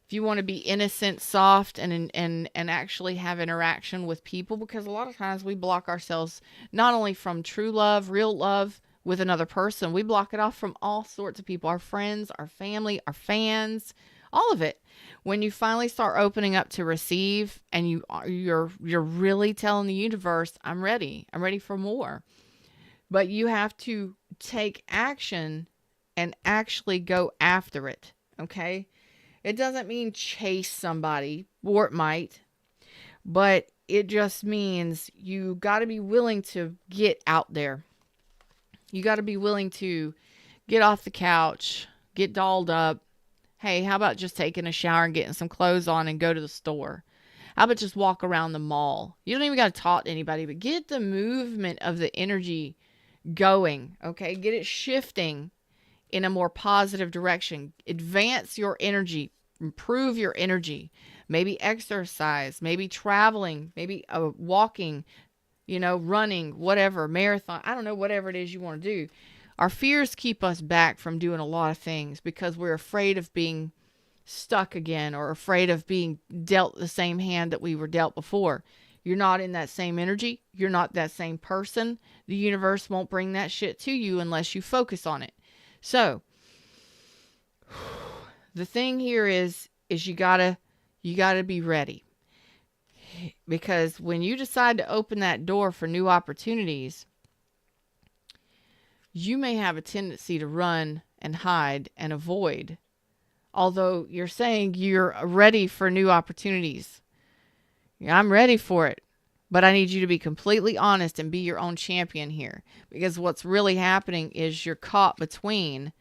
If you want to be innocent, soft, and actually have interaction with people, because a lot of times we block ourselves not only from true love, real love with another person, we block it off from all sorts of people, our friends, our family, our fans, all of it. When you finally start opening up to receive and you're really telling the universe, I'm ready for more. But you have to take action and actually go after it, okay? It doesn't mean chase somebody, or it might, but it just means you got to be willing to get out there. You got to be willing to get off the couch, get dolled up. Hey, how about just taking a shower and getting some clothes on and go to the store? How about just walk around the mall? You don't even got to talk to anybody, but get the movement of the energy going, okay? Get it shifting in a more positive direction. Advance your energy. improve your energy, maybe exercise, maybe traveling, maybe walking, running, whatever, marathon. I don't know, whatever it is you want to do. Our fears keep us back from doing a lot of things because we're afraid of being stuck again or afraid of being dealt the same hand that we were dealt before. You're not in that same energy. You're not that same person. The universe won't bring that shit to you unless you focus on it. So, the thing here is you gotta be ready. Because when you decide to open that door for new opportunities, you may have a tendency to run and hide and avoid. Although you're saying you're ready for new opportunities. I'm ready for it. But I need you to be completely honest and be your own champion here. Because what's really happening is you're caught between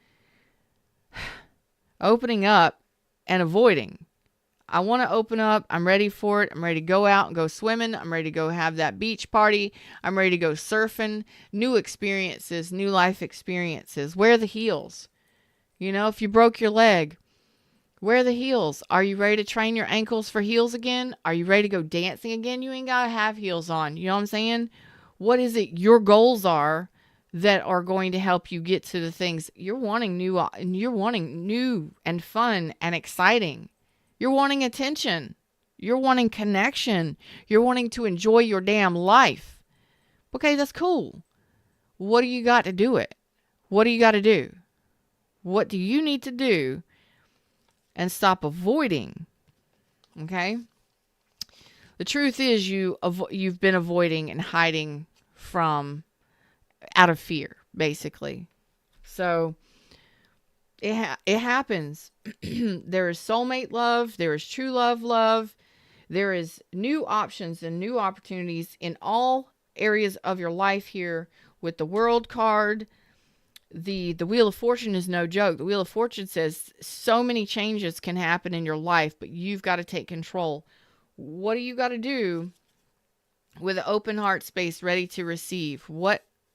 opening up and avoiding. I want to open up. I'm ready for it. I'm ready to go out and go swimming. I'm ready to go have that beach party. I'm ready to go surfing. New experiences, new life experiences. Wear the heels. If you broke your leg, wear the heels. Are you ready to train your ankles for heels again? Are you ready to go dancing again? You ain't got to have heels on. You know what I'm saying? What is it your goals are that are going to help you get to the things you're wanting new and fun and exciting. You're wanting attention. You're wanting connection. You're wanting to enjoy your damn life. Okay, that's cool. What do you got to do it? What do you got to do? What do you need to do and stop avoiding? Okay? The truth is you've been avoiding and hiding from out of fear, basically. So it happens. There is soulmate love. There is true love. There is new options and new opportunities in all areas of your life here with the World card. The Wheel of Fortune is no joke. The Wheel of Fortune says so many changes can happen in your life, but you've got to take control. What do you got to do with an open heart space ready to receive?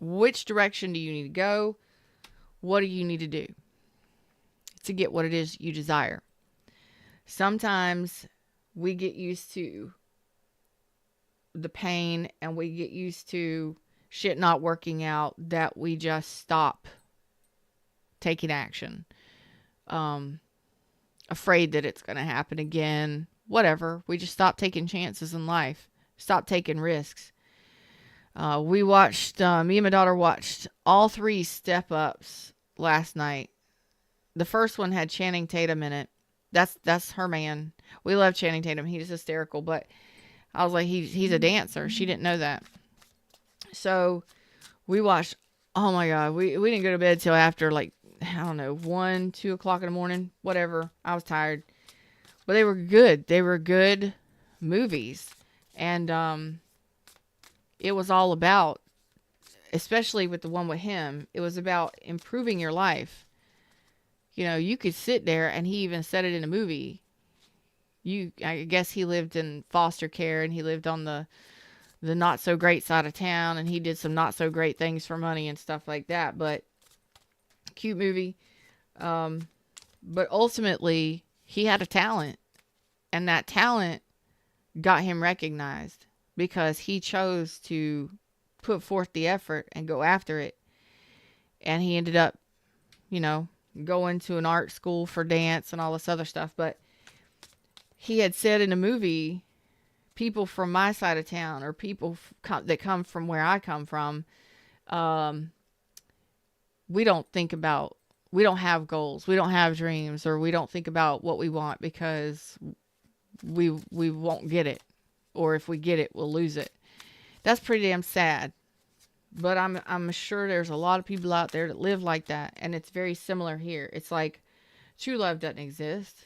Which direction do you need to go? What do you need to do to get what it is you desire? Sometimes we get used to the pain and we get used to shit not working out that we just stop taking action. Afraid that it's going to happen again. Whatever. We just stop taking chances in life. Stop taking risks. Me and my daughter watched all 3 step-ups last night. The first one had Channing Tatum in it. That's her man. We love Channing Tatum. He's hysterical, but I was like, he's a dancer. She didn't know that. So we watched, oh my God, we didn't go to bed till after 1, 2 o'clock in the morning, whatever. I was tired, but they were good. They were good movies. And, it was all about, especially with the one with him, it was about improving your life. You could sit there, and he even said it in a movie. I guess he lived in foster care, and he lived on the not so great side of town, and he did some not so great things for money and stuff like that. But cute movie. But ultimately, he had a talent, and that talent got him recognized because he chose to put forth the effort and go after it. And he ended up, going to an art school for dance and all this other stuff. But he had said in a movie, people from my side of town or people that come from where I come from, we don't have goals. We don't have dreams, or we don't think about what we want because we won't get it. Or if we get it, we'll lose it. That's pretty damn sad. But I'm sure there's a lot of people out there that live like that. And it's very similar here. It's like true love doesn't exist.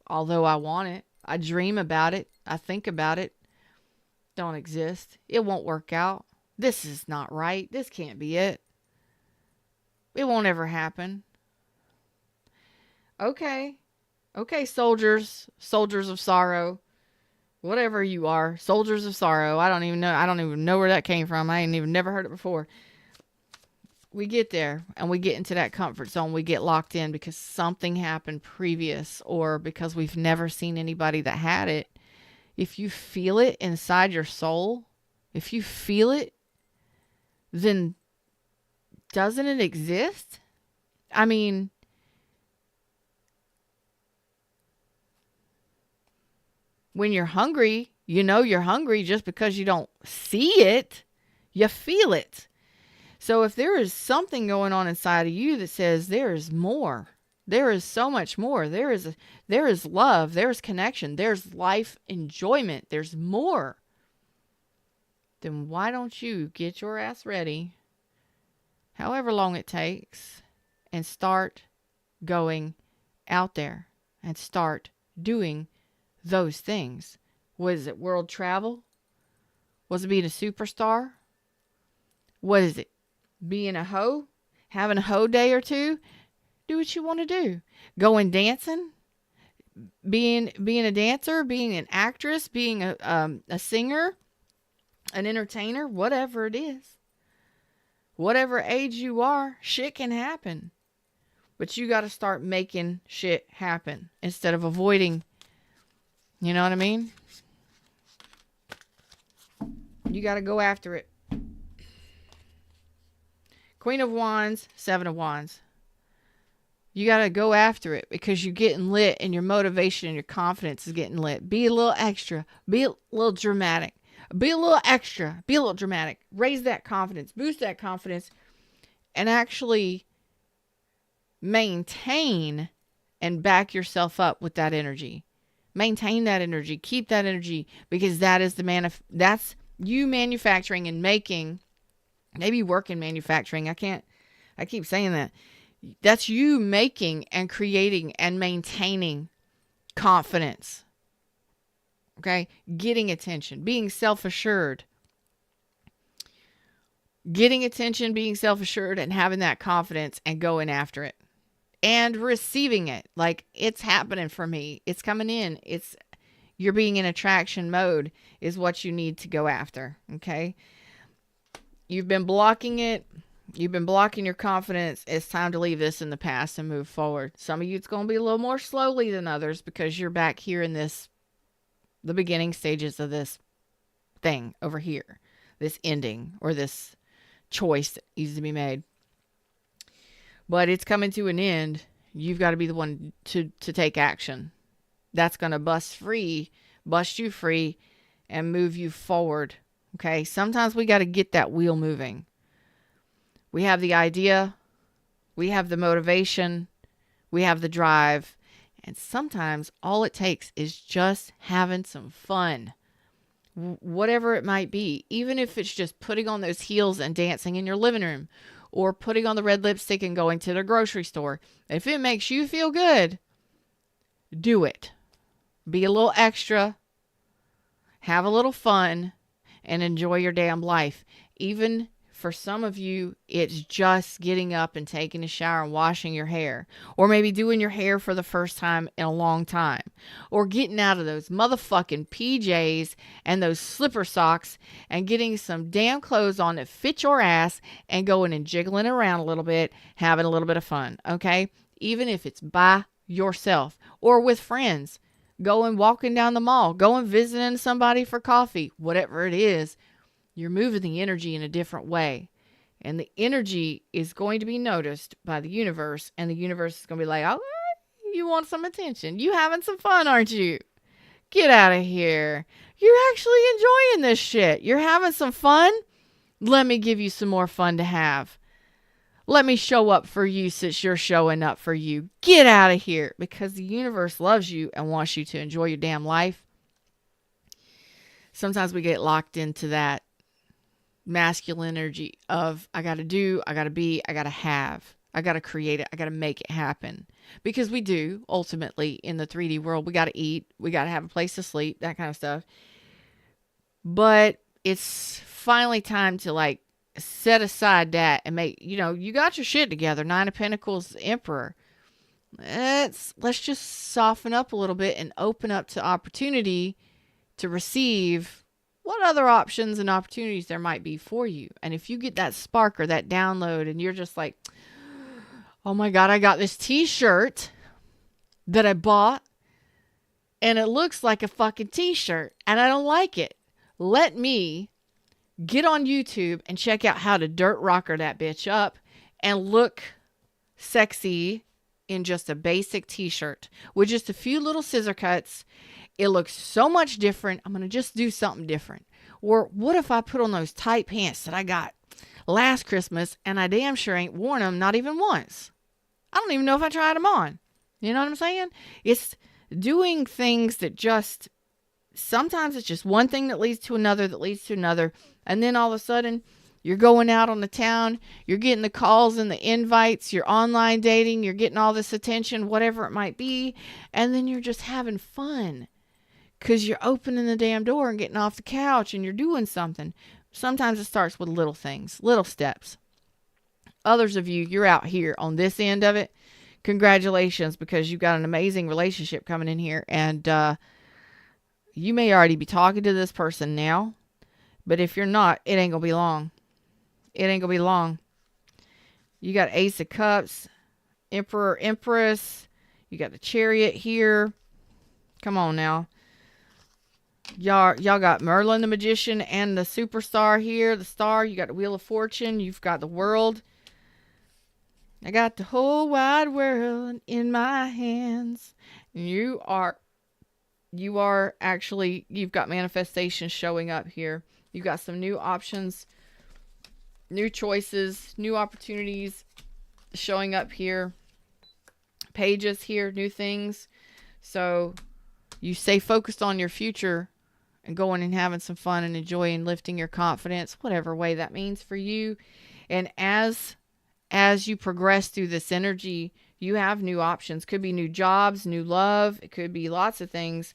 Although I want it. I dream about it. I think about it. Don't exist. It won't work out. This is not right. This can't be it. It won't ever happen. Okay. Okay, soldiers of sorrow. Whatever you are, soldiers of sorrow. I don't even know where that came from. I ain't even never heard it before. we get there and we get into that comfort zone. We get locked in because something happened previous or because we've never seen anybody that had it. If you feel it inside your soul, if you feel it, then doesn't it exist? I mean, when you're hungry, you know you're hungry just because you don't see it. You feel it. So if there is something going on inside of you that says there is more, there is so much more, there is love, there's connection, there's life enjoyment, there's more, then why don't you get your ass ready, however long it takes, and start going out there and start doing those things? Was it world travel? Was it being a superstar? What is it? Being a hoe? Having a hoe day or two? Do what you want to do. Going dancing? Being a dancer? Being an actress? Being a singer? An entertainer? Whatever it is. Whatever age you are, shit can happen. But you got to start making shit happen instead of avoiding. You know what I mean? You got to go after it. Queen of Wands, Seven of Wands. You got to go after it because you're getting lit and your motivation and your confidence is getting lit. Be a little extra. Be a little dramatic. Be a little extra. Be a little dramatic. Raise that confidence. Boost that confidence. And actually maintain and back yourself up with that energy. Maintain that energy. Keep that energy because that is that's you manufacturing and making. Maybe work in manufacturing. I keep saying that. That's you making and creating and maintaining confidence. Okay? Getting attention. Being self-assured. Getting attention, being self-assured, and having that confidence and going after it. And receiving it. Like, it's happening for me. It's coming in. You're being in attraction mode is what you need to go after. Okay? You've been blocking it. You've been blocking your confidence. It's time to leave this in the past and move forward. Some of you, it's going to be a little more slowly than others because you're back here in the beginning stages of this thing over here, this ending or this choice that needs to be made. But it's coming to an end. You've got to be the one to take action. That's going to bust you free and move you forward. Okay, sometimes we got to get that wheel moving. We have the idea, we have the motivation, we have the drive, and sometimes all it takes is just having some fun. Whatever it might be, even if it's just putting on those heels and dancing in your living room, or putting on the red lipstick and going to the grocery store. If it makes you feel good, do it. Be a little extra, have a little fun, and enjoy your damn life. Even for some of you, it's just getting up and taking a shower and washing your hair. Or maybe doing your hair for the first time in a long time. Or getting out of those motherfucking PJs and those slipper socks and getting some damn clothes on that fit your ass and going and jiggling around a little bit, having a little bit of fun. Okay? Even if it's by yourself or with friends. Going walking down the mall, going visiting somebody for coffee, whatever it is, you're moving the energy in a different way. And the energy is going to be noticed by the universe, and the universe is going to be like, oh, you want some attention. You having some fun, aren't you? Get out of here. You're actually enjoying this shit. You're having some fun. Let me give you some more fun to have. Let me show up for you since you're showing up for you. Get out of here. Because the universe loves you and wants you to enjoy your damn life. Sometimes we get locked into that masculine energy of I got to do, I got to be, I got to have. I got to create it. I got to make it happen. Because we do, ultimately, in the 3D world, we got to eat. We got to have a place to sleep, that kind of stuff. But it's finally time to like set aside that and make, you got your shit together. Nine of Pentacles, Emperor. Let's just soften up a little bit and open up to opportunity to receive what other options and opportunities there might be for you. And if you get that spark or that download and you're just like, oh my God, I got this t-shirt that I bought and it looks like a fucking t-shirt and I don't like it. Let me get on YouTube and check out how to dirt rocker that bitch up and look sexy in just a basic t-shirt with just a few little scissor cuts. It looks so much different. I'm going to just do something different. Or what if I put on those tight pants that I got last Christmas and I damn sure ain't worn them, not even once. I don't even know if I tried them on. You know what I'm saying? It's doing things that just, sometimes it's just one thing that leads to another, that leads to another. And then all of a sudden, you're going out on the town, you're getting the calls and the invites, you're online dating, you're getting all this attention, whatever it might be. And then you're just having fun because you're opening the damn door and getting off the couch and you're doing something. Sometimes it starts with little things, little steps. Others of you, you're out here on this end of it. Congratulations, because you've got an amazing relationship coming in here. And you may already be talking to this person now. But if you're not, it ain't going to be long. It ain't going to be long. You got Ace of Cups, Emperor, Empress. You got the Chariot here. Come on now. Y'all got Merlin the Magician and the Superstar here. The Star. You got the Wheel of Fortune. You've got the World. I got the whole wide world in my hands. And you are actually, you've got manifestation showing up here. You've got some new options, new choices, new opportunities showing up here. Pages here, new things. So you stay focused on your future and going and having some fun and enjoying lifting your confidence, whatever way that means for you. And as you progress through this energy, you have new options. Could be new jobs, new love. It could be lots of things,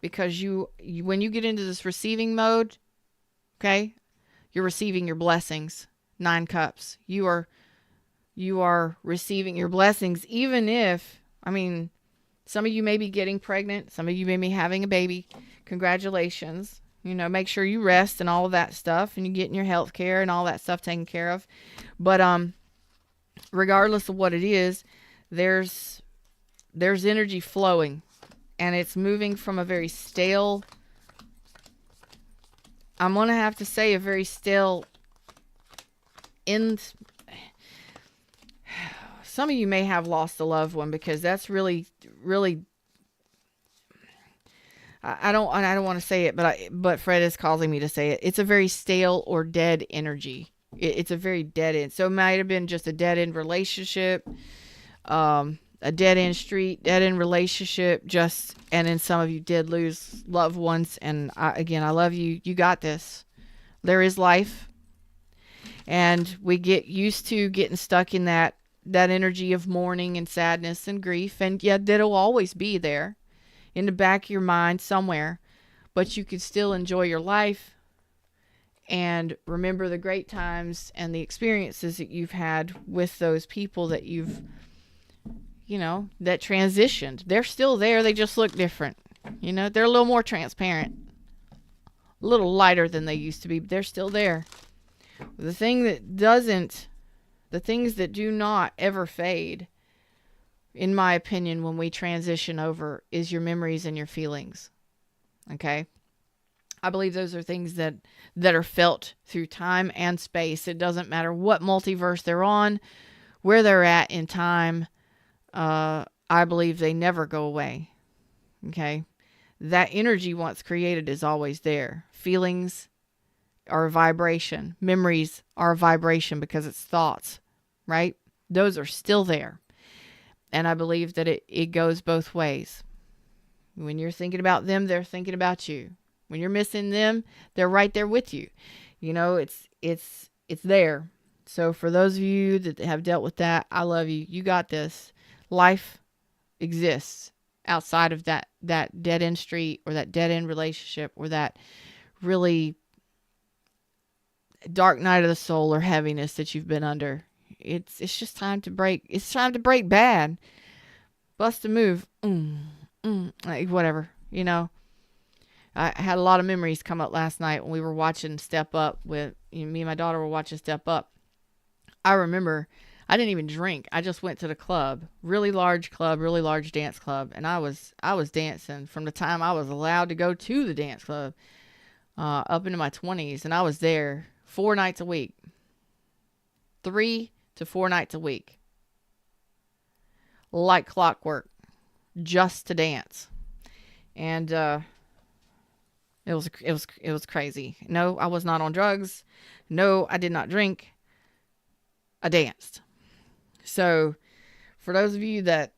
because you when you get into this receiving mode, okay, you're receiving your blessings. 9 cups. You are receiving your blessings, even if, I mean, some of you may be getting pregnant. Some of you may be having a baby. Congratulations. You know, make sure you rest and all of that stuff, and you're getting your health care and all that stuff taken care of. But regardless of what it is, there's energy flowing, and it's moving from a very stale, I'm going to have to say a very stale some of you may have lost a loved one, because that's really, really, I don't want to say it, but Fred is causing me to say it. It's a very stale or dead energy. It's a very dead end. So it might have been just a dead end relationship, a dead end street, dead end relationship, and then some of you did lose loved ones. And I love you. You got this. There is life. And we get used to getting stuck in that energy of mourning and sadness and grief. And yeah, that'll always be there in the back of your mind somewhere, but you can still enjoy your life and remember the great times and the experiences that you've had with those people that you've, that transitioned. They're still there. They just look different. They're a little more transparent, a little lighter than they used to be, but they're still there. The things that do not ever fade, in my opinion, when we transition over, is your memories and your feelings. Okay? I believe those are things that are felt through time and space. It doesn't matter what multiverse they're on, where they're at in time. I believe they never go away. Okay? That energy once created is always there. Feelings are a vibration. Memories are a vibration because it's thoughts, right? Those are still there. And I believe that it goes both ways. When you're thinking about them, they're thinking about you. When you're missing them, they're right there with you. It's there. So for those of you that have dealt with that, I love you. You got this. Life exists outside of that dead end street, or that dead end relationship, or that really dark night of the soul or heaviness that you've been under. It's just time to break. It's time to break bad. Bust a move. Like whatever, I had a lot of memories come up last night when we were watching Step Up me and my daughter were watching Step Up. I remember I didn't even drink. I just went to the club, really large dance club, and I was dancing from the time I was allowed to go to the dance club up into my 20s, and I was there 4 nights a week, 3 to 4 nights a week, like clockwork, just to dance, and it was crazy. No, I was not on drugs. No, I did not drink. I danced. So, for those of you that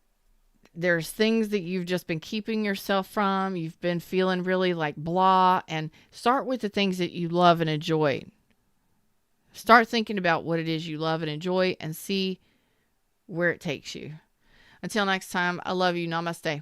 there's things that you've just been keeping yourself from, you've been feeling really like blah, and start with the things that you love and enjoy. Start thinking about what it is you love and enjoy and see where it takes you. Until next time, I love you. Namaste.